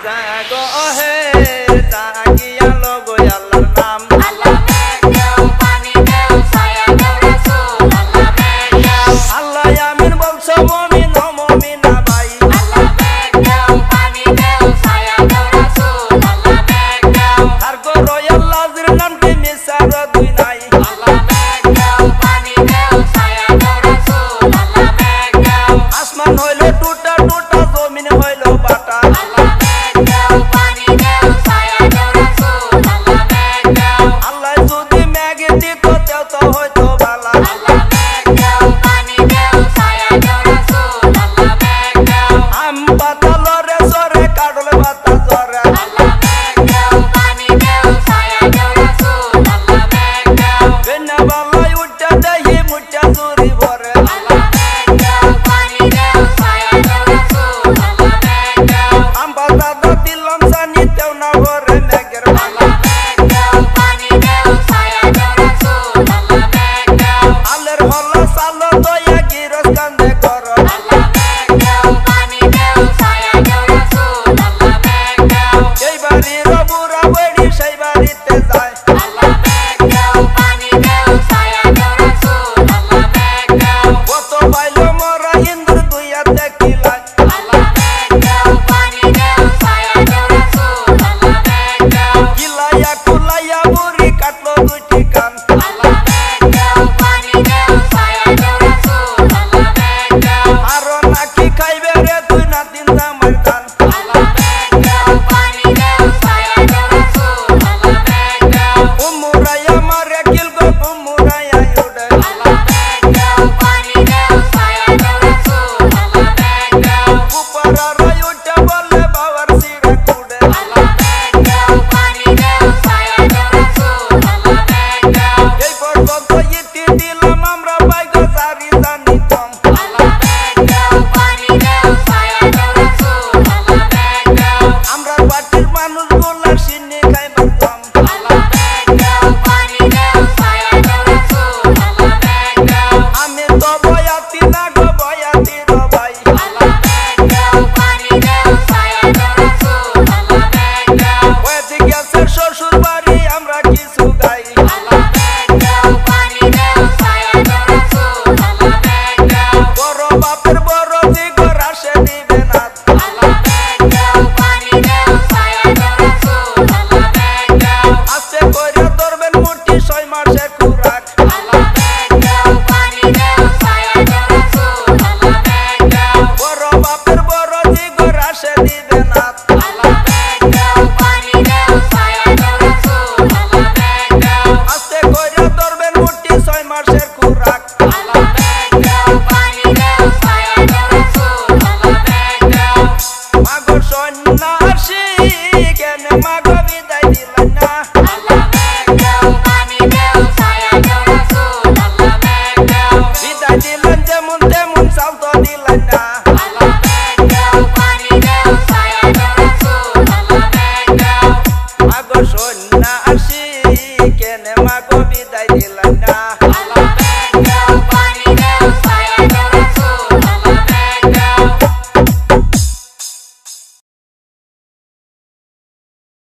জাগো হে জাগিয়া লগো আল্লাহর নাম আল্লাহ মেঘ দেও পানি দেও ছায়া দেও রাসূল আল্লাহ মেঘ দেও আল্লাহ আমিন বলছো মুমিন ও মুমিনা ভাই আল্লাহ মেঘ দেও পানি দেও ছায়া দেও রাসূল আল্লাহ মেঘ দেও আর গো আল্লাহর নামটি মিসার দুই নাই আল্লাহ মেঘ দেও পানি দেও ছায়া দেও রাসূল আল্লাহ মেঘ দেও আসমান হইলো টুটা টুটা জমিন হইলো বাটা আল্লাহ মেঘ দেও পানি দেও ছায়া দেও রাসূল আল্লাহ মেঘ দেও আল্লাহ যদি মেঘ দিত তেও তো হইতো ভালা আল্লাহ মেঘ দেও পানি দেও ছায়া দেও রাসূল আল্লাহ মেঘ দেও আম পাতা লরে সরে কাটল পাতা জরে আল্লাহ মেঘ দেও পানি দেও ছায়া দেও রাসূল আল্লাহ মেঘ দেও বেনা বালাই উঠা দেহি মুঠা জুরি ভরে আল্লাহ মেঘ দেও পানি দেও ছায়া দেও রাসূল আল্লাহ মেঘ দেও আম পাতা দিলাম জানি তেও না ভরে মেঘের বালা আল্লাহ মেঘ দেও পানি দেও ছায়া দেও রাসূল আল্লাহ মেঘ দেও আলের হলা সালো দয়া গিরস কান্দে কর আল্লাহ মেঘ দেও পানি দেও ছায়া দেও রাসূল আল্লাহ মেঘ দেও এই বাড়ির বুড়া বড়ি সেই বাড়িতে যায় আল্লাহ মেঘ দেও পানি দেও ছায়া দেও রাসূল আল্লাহ মেঘ দেও কত পাইলো মরা ইন্দ্র দুইয়া দেখিলাই আল্লাহ মেঘ দেও পানি দেও ছায়া দেও রাসূল আল্লাহ মেঘ দেও কিলাইয়া কুলাইয়া বুড়ি কাটলো দুইটি কান আল্লাহ মেঘ দেও পানি দেও ছায়া দেও রাসূল আল্লাহ মেঘ দেও আরো নাকি খাইবে রে দুই না তিন জামাই ধান আল্লাহ মেঘ দেও পানি দেও ছায়া দেও রাসূল আল্লাহ মেঘ দেও উমুরাইয়া মারে কিল গো উমুরাইয়া উড়ে আল্লাহ মেঘ দেও পানি দেও ছায়া দেও রাসূল আল্লাহ মেঘ দেও উপরা রাই উঠে বলে বাবার সিরে কুড়ে আল্লাহ মেঘ দেও পানি দেও ছায়া দেও রাসূল আল্লাহ মেঘ দেও এই পর্যন্ত ইতি দিলাম আমরা পাইগো সারি জানি কম আল্লাহ মেঘ দেও পানি দেও ছায়া দেও রাসূল আল্লাহ মেঘ দেও আমরা পাটির মানুষ গুলা সিন্নি খাইবার কম আল্লাহ মেঘ দেও পানি দেও ছায়া দেও রাসূল আল্লাহ মেঘ দেও আমি তো বয়াতি না গো বয়াতি র ভাই আল্লাহ মেঘ দেও পানি দেও ছায়া দেও রাসূল আল্লাহ মেঘ দেও ওইদিকে গেছে শ্বশুর বাড়ি আমরা কিছু গাই আল্লাহ মেঘ দেও পানি দেও ছায়া দেও রাসূল আল্লাহ মেঘ দেও বড় বাপের বড় দিগর আসে দিবে না আল্লাহ মেঘ দেও পানি দেও ছায়া দেও রাসূল আল্লাহ মেঘ দেও আস্তে কইরা ধরবেন মুঠি 6 মাসের খুরাক আল্লাহ মেঘ দেও পানি দেও ছায়া দেও রাসূল আল্লাহ মেঘ দেও বড় বাপের বড় দিগর আসে দিবে না আল্লাহ মেঘ দেও পানি দেও ছায়া দেও রাসূল আল্লাহ মেঘ দেও আস্তে কইরা ধরবেন মুঠি 6 মাসের খুরাক আল্লাহ মেঘ দেও পানি দেও ছায়া দেও রাসূল আল্লাহ মেঘ দেও মাগো সন্ন্যাসী কেন মাগো বিদায় দিলেন না আল্লাহ মেঘ দেও পানি দেও ছায়া দেও রাসূল আল্লাহ মেঘ দেও বিদায় দিলেন যেমন তেমন চাল তো দিলেন না আল্লাহ মেঘ দেও পানি দেও ছায়া দেও রাসূল আল্লাহ মেঘ দেও মাগো সন্ন্যাসী কেন মাগো বিদায় দিলেন না